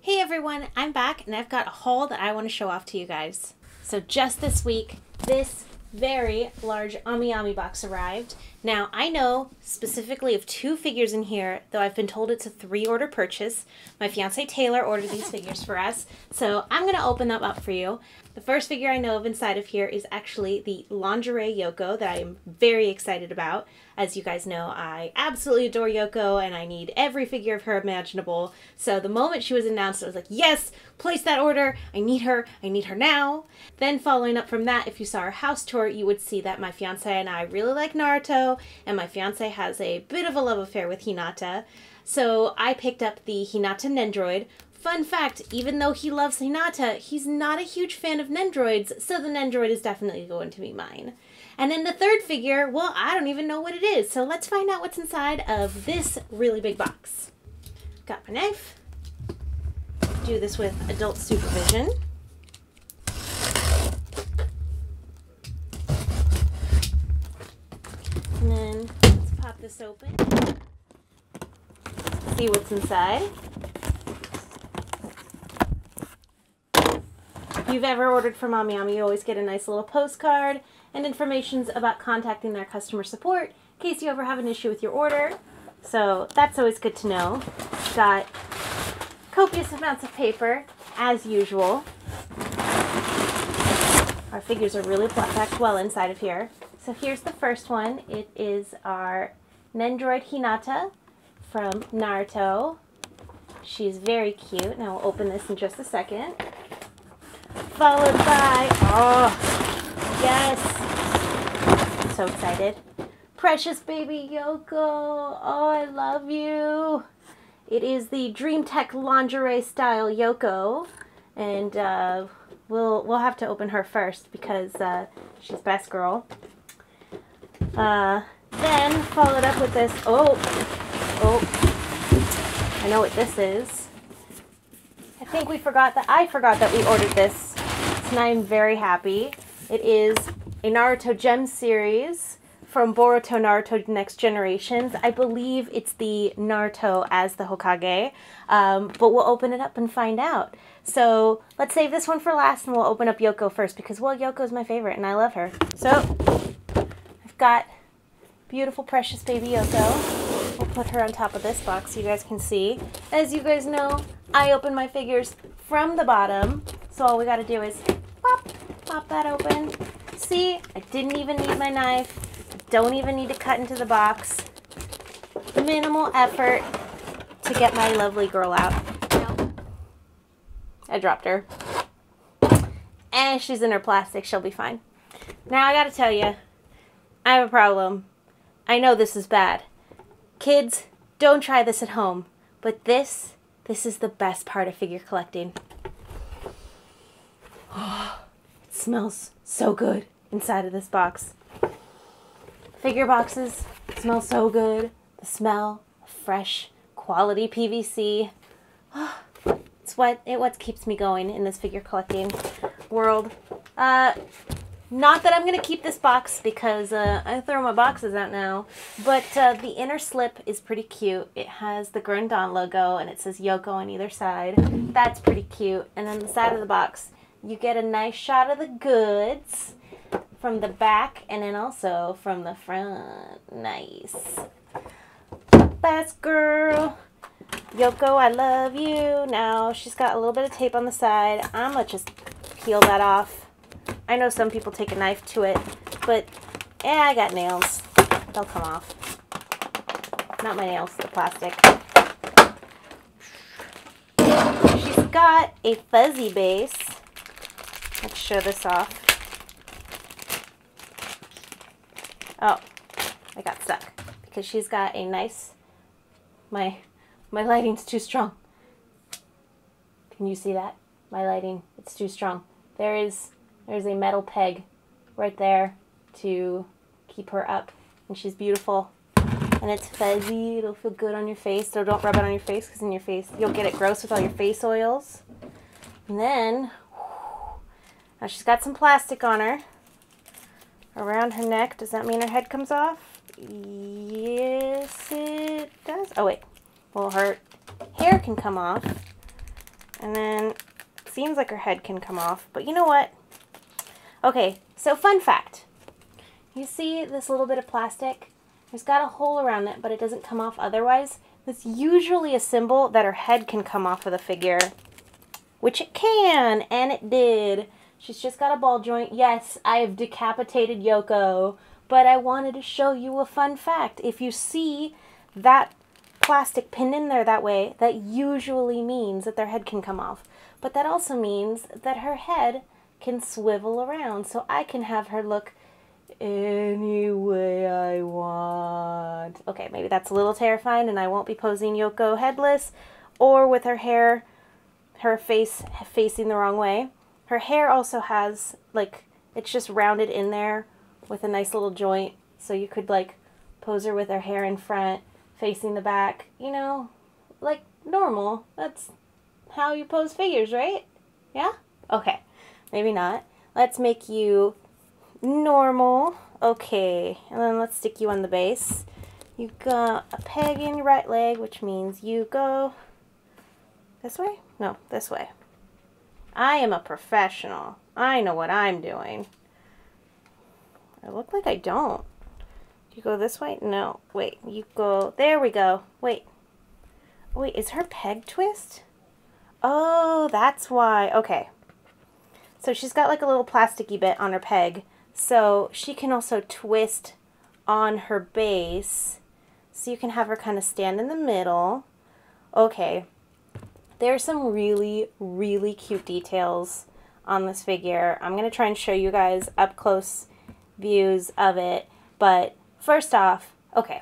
Hey everyone, I'm back and I've got a haul that I want to show off to you guys. So just this week, this very large Ami box arrived. Now I know specifically of 2 figures in here, though I've been told it's a 3-order purchase. My fiance Taylor ordered these figures for us, so I'm going to open them up for you. The first figure I know of inside of here is actually the Lingerie Yoko that I am very excited about. As you guys know, I absolutely adore Yoko and I need every figure of her imaginable. So the moment she was announced, I was like, yes, place that order. I need her now. Then following up from that, if you saw our house tour, you would see that my fiance and I really like Naruto, and my fiance has a bit of a love affair with Hinata. So I picked up the Hinata Nendoroid. Fun fact, even though he loves Hinata, he's not a huge fan of Nendoroids, so the Nendoroid is definitely going to be mine. And then the third figure, well, I don't even know what it is, so let's find out what's inside of this really big box. Got my knife. Do this with adult supervision. And then let's pop this open. See what's inside. If you've ever ordered from Ami, you always get a nice little postcard and information about contacting their customer support in case you ever have an issue with your order. So that's always good to know. Got copious amounts of paper, as usual. Our figures are really packed well inside of here. So here's the first one. It is our Nendoroid Hinata from Naruto. She's very cute. Now we'll open this in just a second. Followed by, oh, yes, I'm so excited. Precious baby Yoko, oh, I love you. It is the Dream Tech lingerie style Yoko, and we'll have to open her first because she's best girl. Then followed up with this, oh, I know what this is. I think I forgot that we ordered this, and I'm very happy. It is a Naruto Gem series from Boruto Naruto Next Generations. I believe it's the Naruto as the Hokage, but we'll open it up and find out. So let's save this one for last, and we'll open up Yoko first because, well, Yoko's my favorite, and I love her. So I've got beautiful, precious baby Yoko. We'll put her on top of this box so you guys can see. As you guys know, I open my figures from the bottom, so all we gotta do is pop that open. See, I didn't even need my knife. Don't even need to cut into the box. Minimal effort to get my lovely girl out. Nope. I dropped her. And she's in her plastic, she'll be fine. Now I gotta tell you, I have a problem. I know this is bad. Kids, don't try this at home, but this is the best part of figure collecting. Oh, it smells so good inside of this box. Figure boxes smell so good. The smell of fresh, quality PVC. Oh, it's what keeps me going in this figure collecting world. Not that I'm going to keep this box because I throw my boxes out now, but the inner slip is pretty cute. It has the Grundon logo and it says Yoko on either side. That's pretty cute. And on the side of the box, you get a nice shot of the goods from the back and then also from the front. Nice. Best girl. Yoko, I love you. Now she's got a little bit of tape on the side. I'm going to just peel that off. I know some people take a knife to it, but I got nails. They'll come off. Not my nails, the plastic. She's got a fuzzy base. Let's show this off. Oh, I got stuck because she's got a nice, my lighting's too strong. Can you see that? My lighting, it's too strong. There's a metal peg right there to keep her up, and she's beautiful. And it's fuzzy, it'll feel good on your face, so don't rub it on your face because in your face you'll get it gross with all your face oils. And then, now she's got some plastic on her around her neck. Does that mean her head comes off? Yes, it does. Oh wait, well her hair can come off. And then it seems like her head can come off, but you know what? Okay, so fun fact. You see this little bit of plastic? There's got a hole around it, but it doesn't come off otherwise. That's usually a symbol that her head can come off of the figure, which it can, and it did. She's just got a ball joint. Yes, I've decapitated Yoko, but I wanted to show you a fun fact. If you see that plastic pinned in there that way, that usually means that their head can come off. But that also means that her head can swivel around, so I can have her look any way I want. Okay, maybe that's a little terrifying, and I won't be posing Yoko headless or with her hair, her face facing the wrong way. Her hair also has, like, it's just rounded in there with a nice little joint, so you could, like, pose her with her hair in front, facing the back, you know, like normal. That's how you pose figures, right? Yeah? Okay, maybe not. Let's make you normal. Okay, and then let's stick you on the base. You got a peg in your right leg, which means you go this way? No, this way. I am a professional. I know what I'm doing. I look like I don't. You go this way? No. Wait, you go... There we go. Wait. Wait, is her peg twist? Oh, that's why. Okay. So she's got like a little plasticky bit on her peg. So she can also twist on her base. So you can have her kind of stand in the middle. Okay. There's some really, really cute details on this figure. I'm going to try and show you guys up close views of it. But first off, okay,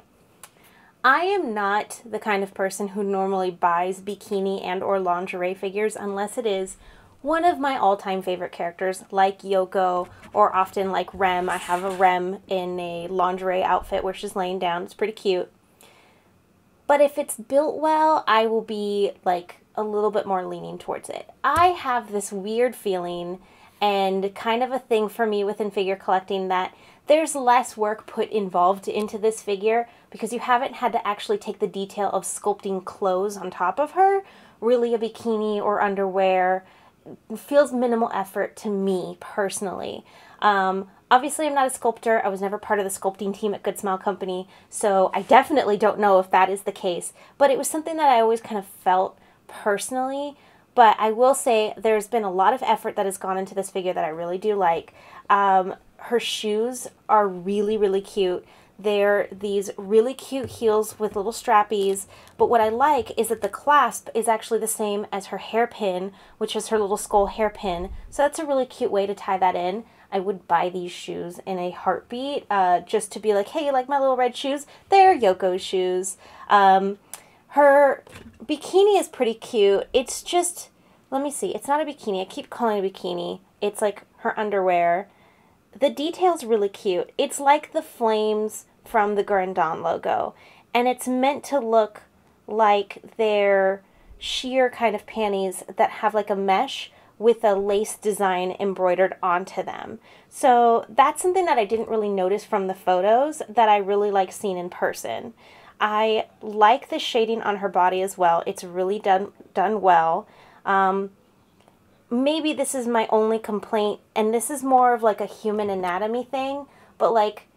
I am not the kind of person who normally buys bikini and or lingerie figures unless it is one of my all-time favorite characters like Yoko or often like Rem. I have a Rem in a lingerie outfit where she's laying down. It's pretty cute. But if it's built well, I will be like a little bit more leaning towards it. I have this weird feeling and kind of a thing for me within figure collecting that there's less work put involved into this figure because you haven't had to actually take the detail of sculpting clothes on top of her. Really, a bikini or underwear feels minimal effort to me personally. Obviously, I'm not a sculptor. I was never part of the sculpting team at Good Smile Company, so I definitely don't know if that is the case. But it was something that I always kind of felt personally. But I will say there's been a lot of effort that has gone into this figure that I really do like. Her shoes are really, really cute. They're these really cute heels with little strappies, but what I like is that the clasp is actually the same as her hairpin, which is her little skull hairpin. So that's a really cute way to tie that in. I would buy these shoes in a heartbeat, just to be like, hey, you like my little red shoes? They're Yoko's shoes. Her bikini is pretty cute. It's just, let me see, it's not a bikini. I keep calling it a bikini. It's like her underwear. The detail's really cute. It's like the flames from the Gurren logo, and it's meant to look like they're sheer kind of panties that have like a mesh with a lace design embroidered onto them. So that's something that I didn't really notice from the photos that I really like seeing in person. I like the shading on her body as well. It's really done well. Maybe this is my only complaint, and this is more of like a human anatomy thing, but like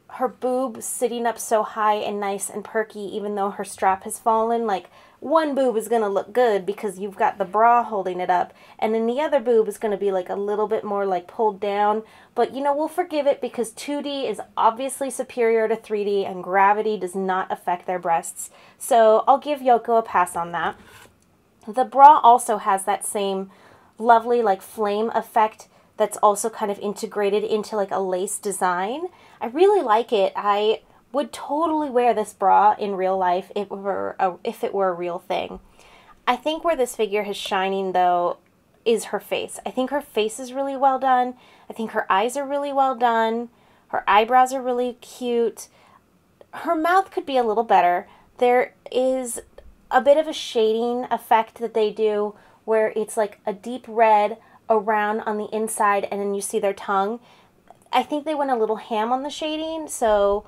her boob sitting up so high and nice and perky even though her strap has fallen, like one boob is going to look good because you've got the bra holding it up, and then the other boob is going to be like a little bit more like pulled down, but you know, we'll forgive it because 2D is obviously superior to 3D and gravity does not affect their breasts. So I'll give Yoko a pass on that. The bra also has that same lovely like flame effect that's also kind of integrated into like a lace design. I really like it. I would totally wear this bra in real life if it were a real thing. I think where this figure is shining though is her face. I think her face is really well done. I think her eyes are really well done. Her eyebrows are really cute. Her mouth could be a little better. There is a bit of a shading effect that they do where it's like a deep red around on the inside and then you see their tongue. I think they went a little ham on the shading, so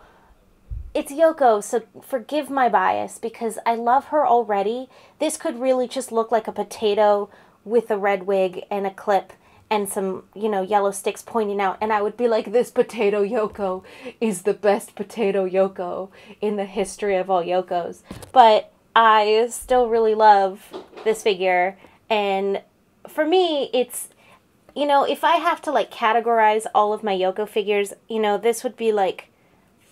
it's Yoko, so forgive my bias because I love her already. This could really just look like a potato with a red wig and a clip and some, you know, yellow sticks pointing out, and I would be like, this potato Yoko is the best potato Yoko in the history of all Yokos. But I still really love this figure, and for me, it's, you know, if I have to, like, categorize all of my Yoko figures, you know, this would be, like,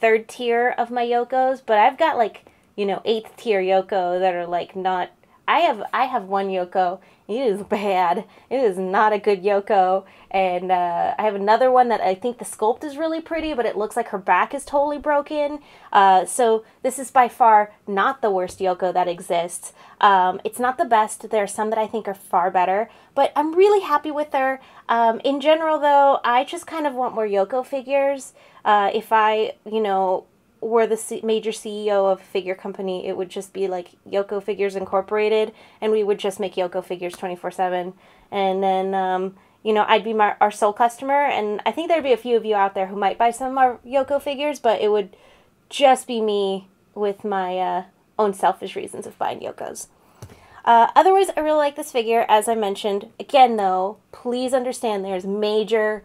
third tier of my Yokos, but I've got, like, you know, 8th tier Yoko that are, like, not... I have one Yoko. It is bad. It is not a good Yoko. And I have another one that I think the sculpt is really pretty, but it looks like her back is totally broken. So this is by far not the worst Yoko that exists. It's not the best. There are some that I think are far better, but I'm really happy with her. In general, though, I just kind of want more Yoko figures. If I, you know, were the major CEO of a figure company, it would just be like Yoko Figures Incorporated, and we would just make Yoko figures 24/7. And then, you know, I'd be our sole customer, and I think there'd be a few of you out there who might buy some of our Yoko figures, but it would just be me with my own selfish reasons of buying Yokos. Otherwise, I really like this figure, as I mentioned. Again, though, please understand there's major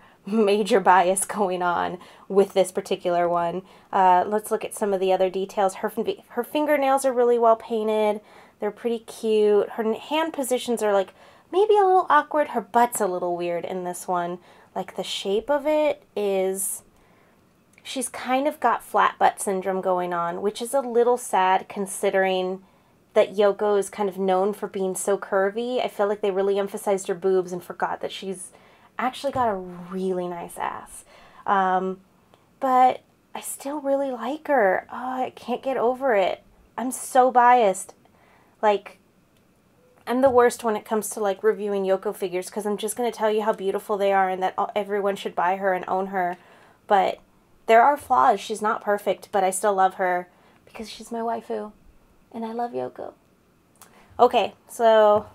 bias going on with this particular one. Let's look at some of the other details. Her fingernails are really well painted. They're pretty cute. Her hand positions are like maybe a little awkward. Her butt's a little weird in this one. Like the shape of it is, she's kind of got flat butt syndrome going on, which is a little sad considering that Yoko is kind of known for being so curvy. I feel like they really emphasized her boobs and forgot that she's actually got a really nice ass. But I still really like her. Oh, I can't get over it. I'm so biased. Like, I'm the worst when it comes to, like, reviewing Yoko figures because I'm just going to tell you how beautiful they are and that everyone should buy her and own her. But there are flaws. She's not perfect, but I still love her because she's my waifu. And I love Yoko. Okay, so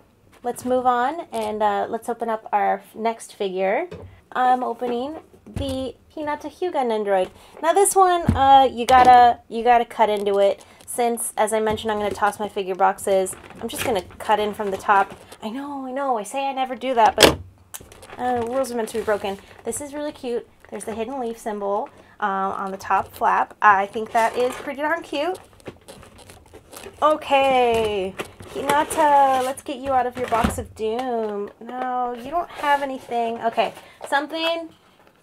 let's move on and let's open up our next figure. I'm opening the Hinata Hyuga Nendoroid. Now this one, you gotta cut into it. Since, as I mentioned, I'm gonna toss my figure boxes. I'm just gonna cut in from the top. I know. I say I never do that, but rules are meant to be broken. This is really cute. There's the hidden leaf symbol on the top flap. I think that is pretty darn cute. Okay, Hinata, let's get you out of your box of doom. No, you don't have anything. Okay, something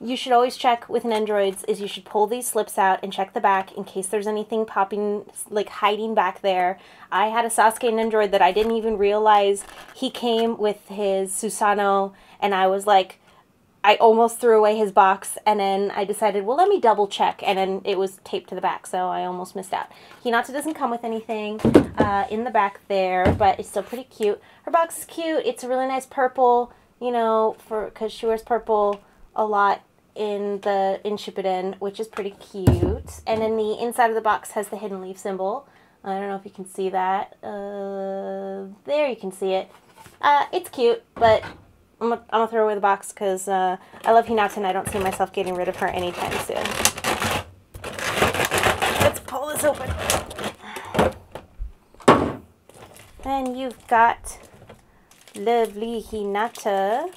you should always check with Nendoroids is you should pull these slips out and check the back in case there's anything popping, like hiding back there. I had a Sasuke Nendoroid that I didn't even realize he came with his Susanoo, and I was like, I almost threw away his box, and then I decided, well, let me double check, and then it was taped to the back, so I almost missed out. Hinata doesn't come with anything in the back there, but it's still pretty cute. Her box is cute. It's a really nice purple, you know, because she wears purple a lot in Shippuden, which is pretty cute. And then the inside of the box has the hidden leaf symbol. I don't know if you can see that. There you can see it. It's cute, but I'm gonna throw away the box because I love Hinata and I don't see myself getting rid of her anytime soon. Let's pull this open. And you've got lovely Hinata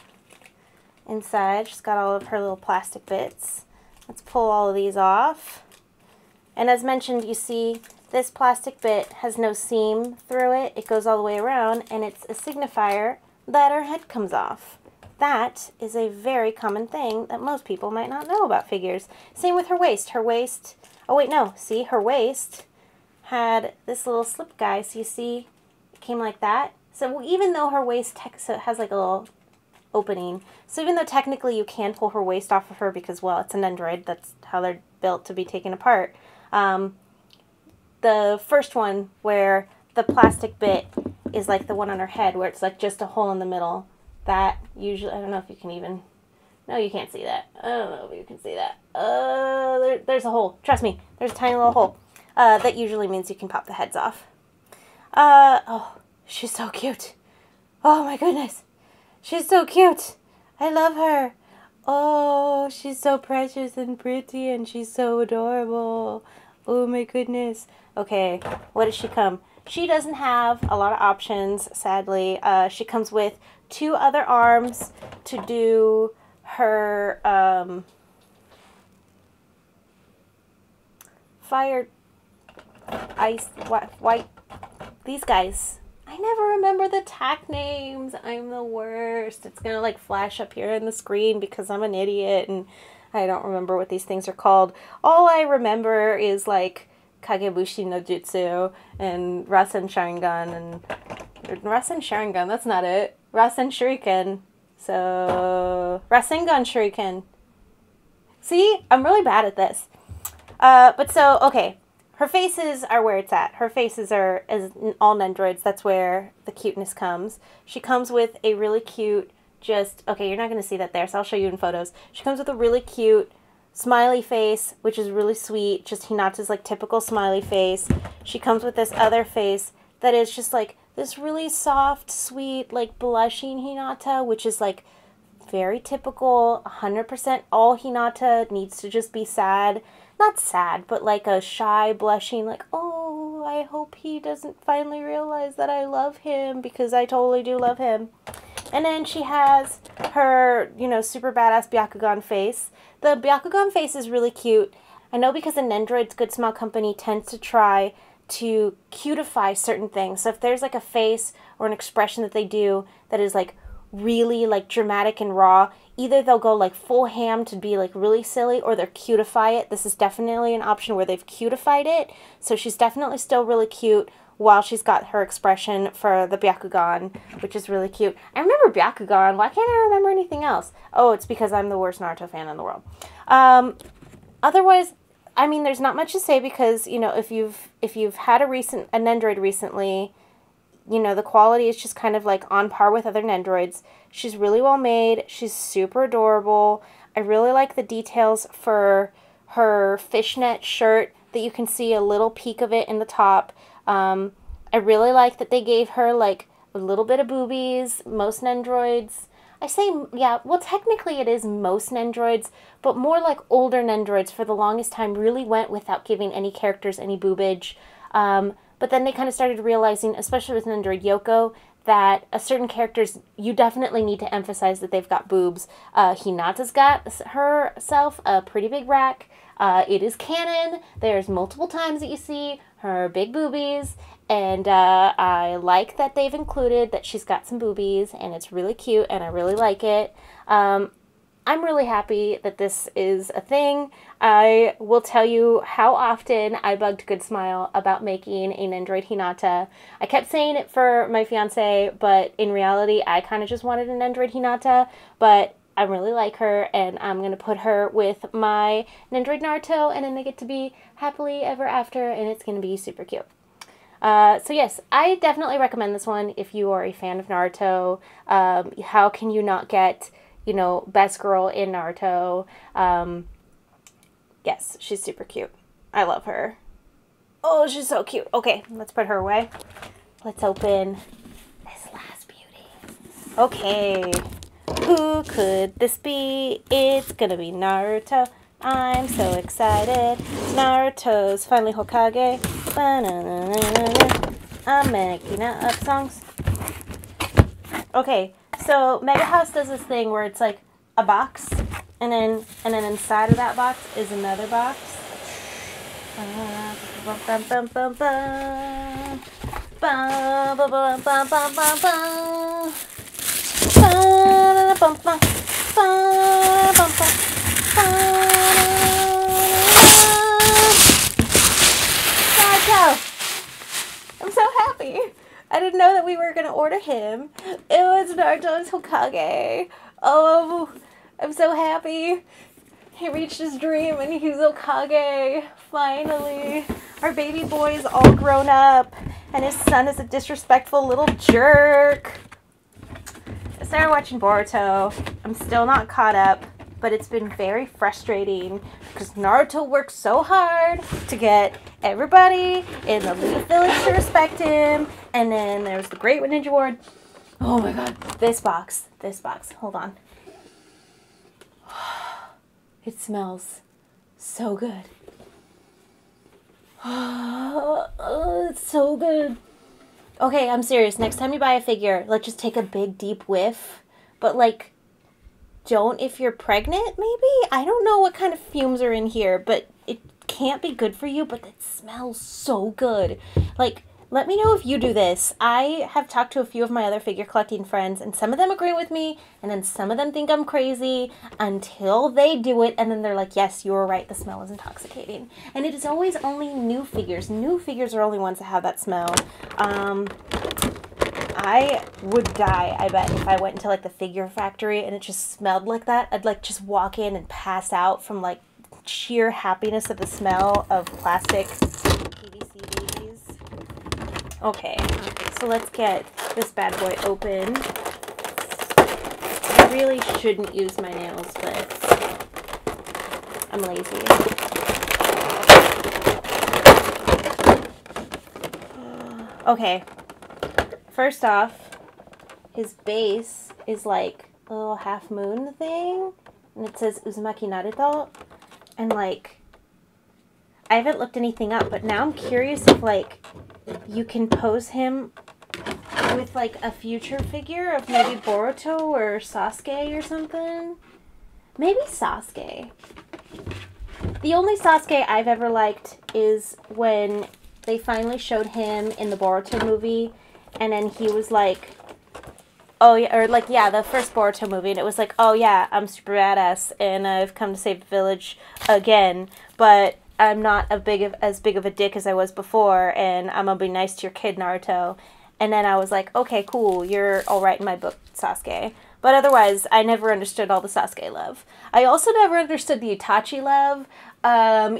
inside. She's got all of her little plastic bits. Let's pull all of these off. And as mentioned, you see this plastic bit has no seam through it. It goes all the way around, and it's a signifier that her head comes off. That is a very common thing that most people might not know about figures. Same with her waist. Her waist, oh wait, no, see, her waist had this little slip guy, so you see it came like that. So even though her waist has like a little opening, so even though technically you can pull her waist off of her because, well, it's a Nendoroid, that's how they're built to be taken apart. The first one where the plastic bit is like the one on her head where it's like just a hole in the middle. That usually, I don't know if you can even, no, you can't see that. I don't know if you can see that. There's a hole. Trust me, there's a tiny little hole. That usually means you can pop the heads off. Oh, she's so cute. Oh my goodness. She's so cute. I love her. Oh, she's so precious and pretty and she's so adorable. Oh my goodness. Okay, what does she come? She doesn't have a lot of options, sadly. She comes with 2 other arms to do her fire, ice, white, these guys. I never remember the tack names. I'm the worst. It's gonna like flash up here on the screen because I'm an idiot and I don't remember what these things are called. All I remember is like Kagebushi no Jutsu and Rasen Sharingan and Rasen Sharingan, that's not it. Rasen Shuriken. So Rasengan Shuriken. See? I'm really bad at this. But so, okay. Her faces are where it's at. Her faces are, as all Nendoroids, that's where the cuteness comes. She comes with a really cute, okay, you're not going to see that there, so I'll show you in photos. She comes with a really cute smiley face, which is really sweet. Just Hinata's like typical smiley face. She comes with this other face that is just like this really soft, sweet, like blushing Hinata, which is like very typical. 100% all Hinata needs to just be sad. Not sad, but like a shy, blushing, like, oh, I hope he doesn't finally realize that I love him, because I totally do love him. And then she has her, you know, super badass Byakugan face. The Byakugan face is really cute. I know because the Nendoroid's Good Smile Company tends to try to cutify certain things. So if there's like a face or an expression that they do that is like really like dramatic and raw, either they'll go like full ham to be like really silly, or they'll cutify it. This is definitely an option where they've cutified it. So she's definitely still really cute while she's got her expression for the Byakugan, which is really cute. I remember Byakugan. Why can't I remember anything else? Oh, it's because I'm the worst Naruto fan in the world. Otherwise, I mean, there's not much to say because, you know, if you've had a Nendoroid recently, you know, the quality is just kind of like on par with other Nendoroids. She's really well made. She's super adorable. I really like the details for her fishnet shirt that you can see a little peek of it in the top. I really like that they gave her like a little bit of boobies. Most Nendoroids, I say, yeah, well, technically it is most Nendoroids, but more like older Nendoroids for the longest time really went without giving any characters any boobage. But then they kind of started realizing, especially with Lingerie Yoko, that certain characters, you definitely need to emphasize that they've got boobs. Hinata's got herself a pretty big rack. It is canon. There's multiple times that you see her big boobies. And I like that they've included that she's got some boobies. And it's really cute. And I really like it. I'm really happy that this is a thing. I will tell you how often I bugged Good Smile about making a Nendoroid Hinata. I kept saying it for my fiance, but in reality, I kind of just wanted a Nendoroid Hinata, but I really like her, and I'm going to put her with my Nendoroid Naruto, and then they get to be happily ever after, and it's going to be super cute. So yes, I definitely recommend this one if you are a fan of Naruto. How can you not get, you know, best girl in Naruto? Yes, she's super cute. I love her. Oh, she's so cute. Okay, let's put her away. Let's open this last beauty. Okay, who could this be? It's gonna be Naruto. I'm so excited. Naruto's finally Hokage. I'm making up songs. Okay, so Mega House does this thing where it's like a box, and then inside of that box is another box. I'm so happy. I didn't know that we were going to order him. It was Naruto's Hokage. Oh, I'm so happy. He reached his dream and he's Hokage. Finally. Our baby boy is all grown up and his son is a disrespectful little jerk. I started watching Boruto. I'm still not caught up, but it's been very frustrating because Naruto worked so hard to get everybody in the Leaf Village to respect him. And then there's the Great Ninja Ward. Oh my god. This box. Hold on. It smells so good. Oh, it's so good. Okay, I'm serious. Next time you buy a figure, like, just take a big, deep whiff. But, like, don't if you're pregnant, maybe? I don't know what kind of fumes are in here, but it can't be good for you, but it smells so good. Like, let me know if you do this. I have talked to a few of my other figure collecting friends, and some of them agree with me, and then some of them think I'm crazy until they do it, and then they're like, yes, you were right, the smell is intoxicating. And it is always only new figures. New figures are only ones that have that smell. I would die, I bet, if I went into, like, the figure factory and it just smelled like that. I'd, like, just walk in and pass out from, like, sheer happiness of the smell of plastic PVC babies. Okay, so let's get this bad boy open. I really shouldn't use my nails, but I'm lazy. Okay, first off, his base is like a little half moon thing, and it says Uzumaki Naruto, and like, I haven't looked anything up, but now I'm curious if, like, you can pose him with, like, a future figure of maybe Boruto or Sasuke or something. Maybe Sasuke. The only Sasuke I've ever liked is when they finally showed him in the Boruto movie, and then he was like, oh, yeah, or, like, yeah, the first Boruto movie, and it was like, oh, yeah, I'm super badass, and I've come to save the village again, but I'm not as big of a dick as I was before, and I'm gonna be nice to your kid, Naruto. And then I was like, okay, cool, you're alright in my book, Sasuke. But otherwise, I never understood all the Sasuke love. I also never understood the Itachi love.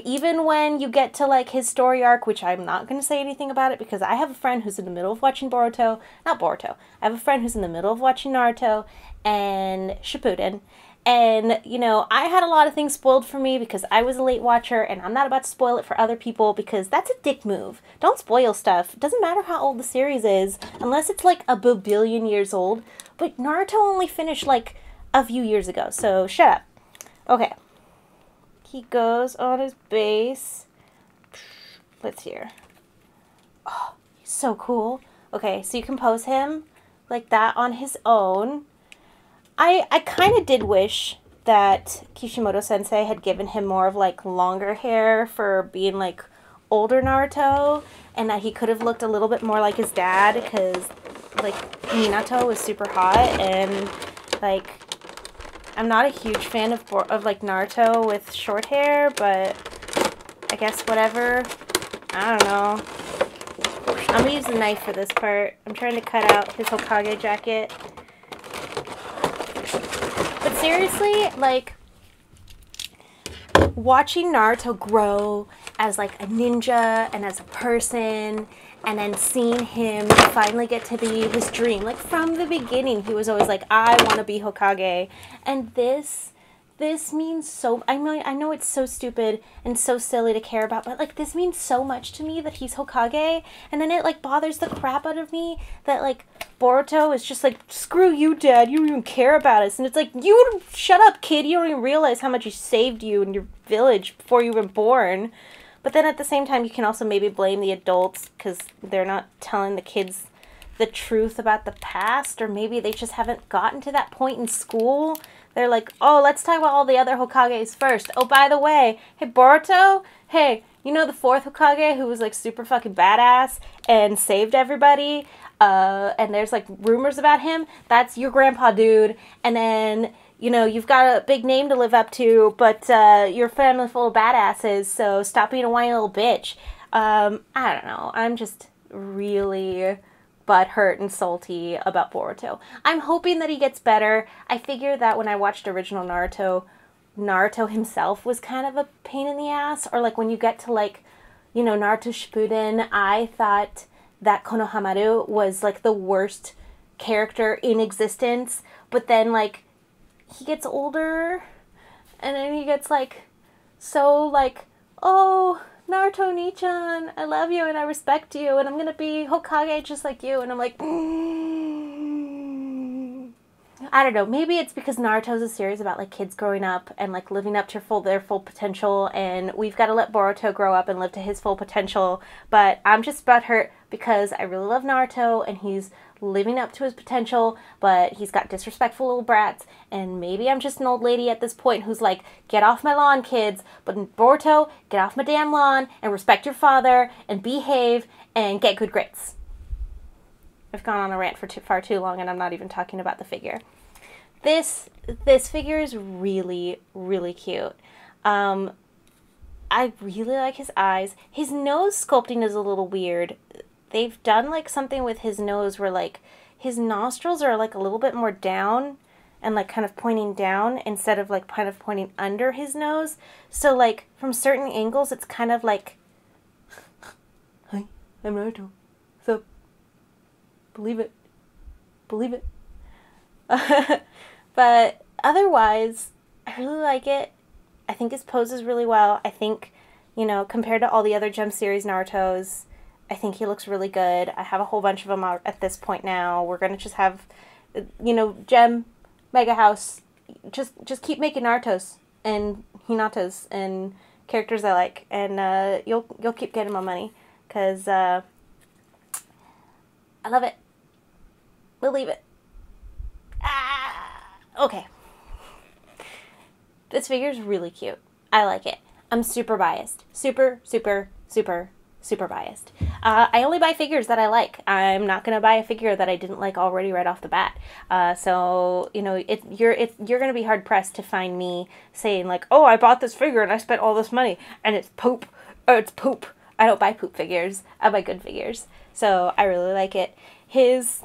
Even when you get to, like, his story arc, which I'm not going to say anything about it because I have a friend who's in the middle of watching Boruto. Not Boruto. I have a friend who's in the middle of watching Naruto and Shippuden. And, you know, I had a lot of things spoiled for me because I was a late watcher, and I'm not about to spoil it for other people because that's a dick move. Don't spoil stuff. It doesn't matter how old the series is, unless it's like a billion years old. But Naruto only finished like a few years ago, so shut up. Okay. He goes on his base. Let's hear. Oh, he's so cool. Okay, so you can pose him like that on his own. I kind of did wish that Kishimoto Sensei had given him more of, like, longer hair for being, like, older Naruto, and that he could have looked a little bit more like his dad, because, like, Minato was super hot, and, like, I'm not a huge fan of like, Naruto with short hair, but I guess whatever. I don't know. I'm gonna use the knife for this part. I'm trying to cut out his Hokage jacket. But seriously, like, watching Naruto grow as, like, a ninja and as a person, and then seeing him finally get to be his dream. Like, from the beginning, he was always like, I want to be Hokage. And this means so... I know it's so stupid and so silly to care about, but, like, this means so much to me that he's Hokage. And then it, like, bothers the crap out of me that, like, Boruto is just like, screw you, Dad, you don't even care about us. And it's like, you shut up, kid, you don't even realize how much he saved you and your village before you were born. But then at the same time, you can also maybe blame the adults because they're not telling the kids the truth about the past, or maybe they just haven't gotten to that point in school. They're like, oh, let's talk about all the other Hokages first. Oh, by the way, hey, Boruto, hey, you know the fourth Hokage who was, like, super fucking badass and saved everybody? And there's, like, rumors about him? That's your grandpa, dude. And then, you know, you've got a big name to live up to, but your family full of badasses, so stop being a whiny little bitch. I don't know. I'm just really butthurt and salty about Boruto. I'm hoping that he gets better. I figure that when I watched original Naruto, Naruto himself was kind of a pain in the ass. Or, like, when you get to, like, you know, Naruto Shippuden, I thought that Konohamaru was, like, the worst character in existence. But then, like, he gets older, and then he gets, like, so, like, oh, Naruto Nichan, I love you and I respect you, and I'm gonna be Hokage just like you. And I'm like, I I don't know, maybe it's because Naruto's a series about like kids growing up and like living up to their full potential, and we've got to let Boruto grow up and live to his full potential. But I'm just butthurt because I really love Naruto and he's living up to his potential, but he's got disrespectful little brats, and maybe I'm just an old lady at this point who's like, get off my lawn, kids. But Boruto, get off my damn lawn and respect your father and behave and get good grades. I've gone on a rant for far too long, and I'm not even talking about the figure. This figure is really, really cute. I really like his eyes. His nose sculpting is a little weird. They've done like something with his nose where like his nostrils are like a little bit more down and like kind of pointing down instead of like kind of pointing under his nose. So like from certain angles, it's kind of like, hi, I'm Naruto. So believe it. Believe it. But otherwise, I really like it. I think his poses really well. I think, you know, compared to all the other Gem series Narutos, I think he looks really good. I have a whole bunch of them out at this point now. We're going to just have, you know, Gem, Mega House, just keep making Narutos and Hinatas and characters I like. And you'll keep getting my money because I love it. Believe it. Okay. This figure's really cute. I like it. I'm super biased. Super, super, super, super biased. I only buy figures that I like. I'm not going to buy a figure that I didn't like already right off the bat. So, you know, you're going to be hard pressed to find me saying like, oh, I bought this figure and I spent all this money and it's poop. Oh, it's poop. I don't buy poop figures. I buy good figures. So I really like it. He's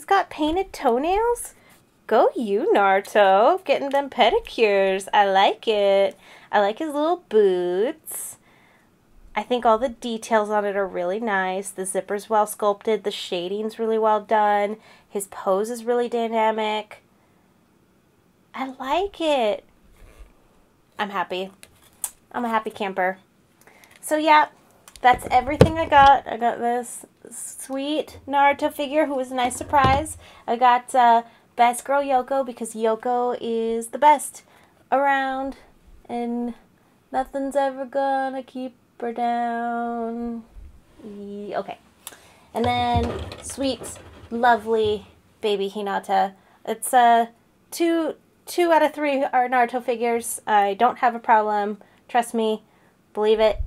got painted toenails. Go you, Naruto. Getting them pedicures. I like it. I like his little boots. I think all the details on it are really nice. The zipper's well sculpted. The shading's really well done. His pose is really dynamic. I like it. I'm happy. I'm a happy camper. So yeah, that's everything I got. I got this sweet Naruto figure who was a nice surprise. I got Best Girl Yoko because Yoko is the best around and nothing's ever gonna keep her down. Okay. And then sweet, lovely baby Hinata. It's 2 out of 3 are Naruto figures. I don't have a problem. Trust me. Believe it.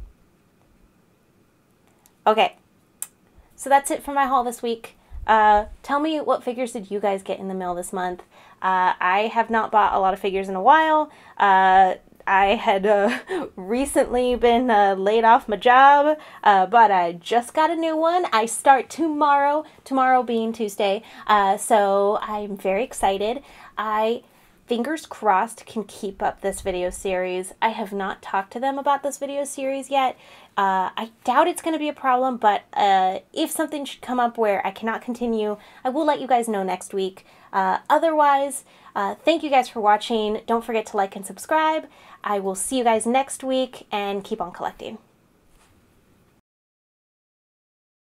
Okay. So that's it for my haul this week. Tell me what figures did you guys get in the mail this month. I have not bought a lot of figures in a while. I had recently been laid off my job, but I just got a new one. I start tomorrow being Tuesday, so I'm very excited. Fingers crossed, can keep up this video series. I have not talked to them about this video series yet. I doubt it's going to be a problem, but if something should come up where I cannot continue, I will let you guys know next week. Otherwise, thank you guys for watching. Don't forget to like and subscribe. I will see you guys next week, and keep on collecting.